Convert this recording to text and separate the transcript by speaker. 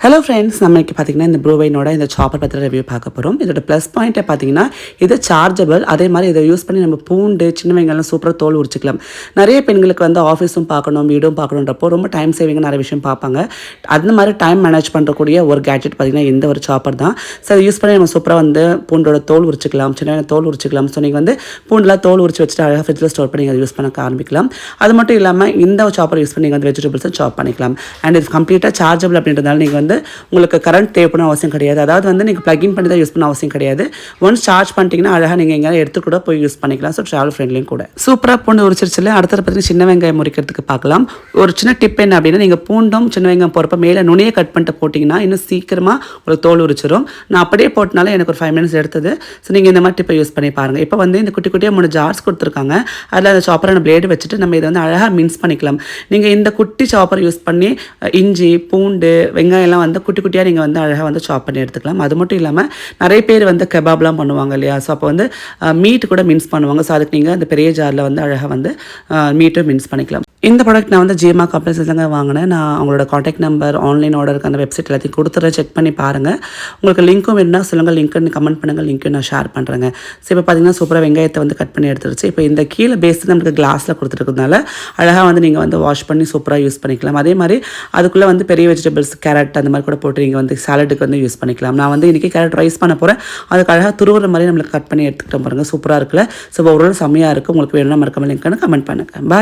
Speaker 1: Hello friends, நம்ம இன்றைக்கி பார்த்திங்கன்னா இந்த ப்ரூவைனோட இந்த சாப்பர் பற்றி ரிவ்யூ பார்க்க போகிறோம். இதோட ப்ளஸ் பாயிண்ட்டை பார்த்திங்கன்னா இது சார்ஜபிள். அதே மாதிரி இதை யூஸ் பண்ணி நம்ம பூண்டு சின்ன வெங்காயம் சூப்பராக தோல் உரிச்சிக்கலாம். நிறைய பெண்களுக்கு வந்து ஆஃபீஸும் பார்க்கணும், வீடும் பார்க்கணுன்றப்போ ரொம்ப டைம் சேவிங்காக நிறைய விஷயம் பார்ப்பாங்க. அந்த மாதிரி டைம் மேனேஜ் பண்ணுறக்கூடிய ஒரு கேட்ஜெட் பார்த்திங்கன்னா இந்த ஒரு சாப்பர் தான். ஸோ அதை யூஸ் பண்ணி நம்ம சூப்பராக வந்து பூண்டோட தோல் உரிச்சிக்கலாம், சின்ன வெங்காயம் தோல் உரிச்சிக்கலாம். ஸோ நீங்கள் வந்து பூண்டெலாம் தோல் உரிச்சு வச்சுட்டு அழகாக ஃப்ரிட்ஜில் ஸ்டோர் பண்ணி அதை யூஸ் பண்ண ஆரம்பிக்கலாம். அது மட்டும் இல்லாமல் இந்த சாப்பர் யூஸ் பண்ணி நீங்கள் வந்து வெஜிடபிள்ஸை சாப் பண்ணிக்கலாம். அண்ட் இது கம்ப்ளீட்டாக சார்ஜபிள் அப்படின்றதால நீங்கள் வந்து உங்களுக்கு கரண்ட் தேவைப்படும் அவசியம் கிடையாது. அதாவது வந்து நீங்கள் ப்ளக்இன் பண்ணி தான் யூஸ் பண்ண அவசியம் கிடையாது. ஒன்ஸ் சார்ஜ் பண்ணிட்டீங்கன்னா அழகாக நீங்கள் எங்கேயாவது எடுத்து கூட போய் யூஸ் பண்ணிக்கலாம். ஸோ ட்ராவல் ஃப்ரெண்ட்லியும் கூட. சூப்பராக பூண்டு உரிச்சிருச்சுல. அடுத்தது பார்த்தீங்கன்னா சின்ன வெங்காயம் முறிக்கிறதுக்கு பார்க்கலாம். ஒரு சின்ன டிப் என்ன அப்படின்னா, நீங்கள் பூண்டும் சின்ன வெங்காயம் போகிறப்ப மேலே நுனியை கட் பண்ணிட்டு போட்டிங்கன்னா இன்னும் சீக்கிரமாக ஒரு தோல் உரிச்சிடும். நான் அப்படியே போட்டனால எனக்கு ஒரு 5 minutes எடுத்தது. ஸோ நீங்கள் இந்த மாதிரி டிப்பை யூஸ் பண்ணி பாருங்கள். இப்போ வந்து இந்த குட்டி குட்டியாக 3 ஜார்ஸ் கொடுத்துருக்காங்க. அதில் அந்த சாப்பரான பிளேடு வச்சுட்டு நம்ம இதை வந்து அழகாக மின்ஸ் பண்ணிக்கலாம். நீங்கள் இந்த குட்டி சாப்பர் யூஸ் பண்ணி இஞ்சி பூண்டு வெங்காயம்லாம் வந்து குட்டி குட்டியாக நீங்கள் வந்து அழகாக வந்து சாப் பண்ணி எடுத்துக்கலாம். அது மட்டும் இல்லாமல் நிறைய பேர் வந்து கெபாப்லாம் பண்ணுவாங்க இல்லையா? ஸோ அப்போ வந்து மீட் கூட மின்ஸ் பண்ணுவாங்க. ஸோ அதுக்கு நீங்கள் அந்த பெரிய ஜாரில் வந்து அழகாக வந்து மீட்டும் மின்ஸ் பண்ணிக்கலாம். இந்த ப்ராடக்ட் நான் வந்து ஜிஎம்ஆ காம்ப்ளெக்ஸில் தாங்க வாங்கினேன். நான் அவங்களோட காண்டாக்ட் நம்பர், ஆன்லைன் ஆர்டருக்கு அந்த வெப்சைட் எல்லாத்தையும் கொடுத்துறேன். செக் பண்ணி பாருங்கள். உங்களுக்கு லிங்க்கும் வேணும்னா சொல்லுங்கள், லிங்க்குன்னு கமெண்ட் பண்ணுங்கள், லிங்க்கும் நான் ஷேர் பண்ணுறேங்க. ஸோ இப்போ பார்த்தீங்கன்னா சூப்பராக வெங்காயத்தை வந்து கட் பண்ணி எடுத்துருச்சு. இப்போ இந்த கீழே பேஸ் நம்மளுக்கு கிளாஸில் கொடுத்துருக்கிறதுனால அழகாக வந்து நீங்கள் வந்து வாஷ் பண்ணி சூப்பராக யூஸ் பண்ணிக்கலாம். அதே மாதிரி அதுக்குள்ளே வந்து பெரிய வெஜிடபிள்ஸ், கேரட் அந்த மாதிரி கூட போட்டு நீங்கள் வந்து சாலட்டுக்கு வந்து யூஸ் பண்ணிக்கலாம். நான் வந்து இன்றைக்கி கேரட் ரைஸ் பண்ண போகிறேன். அதுக்கு அழகாக துருவுற மாதிரி நம்மளுக்கு கட் பண்ணி எடுத்துக்கிட்டோம் பாருங்கள். சூப்பராக இருக்குல்ல? ஸோ ஒரு செம்மையாக இருக்குது. உங்களுக்கு வேணும்னா மறக்காம லிங்க்னு கமெண்ட் பண்ணுங்கள். பாய்.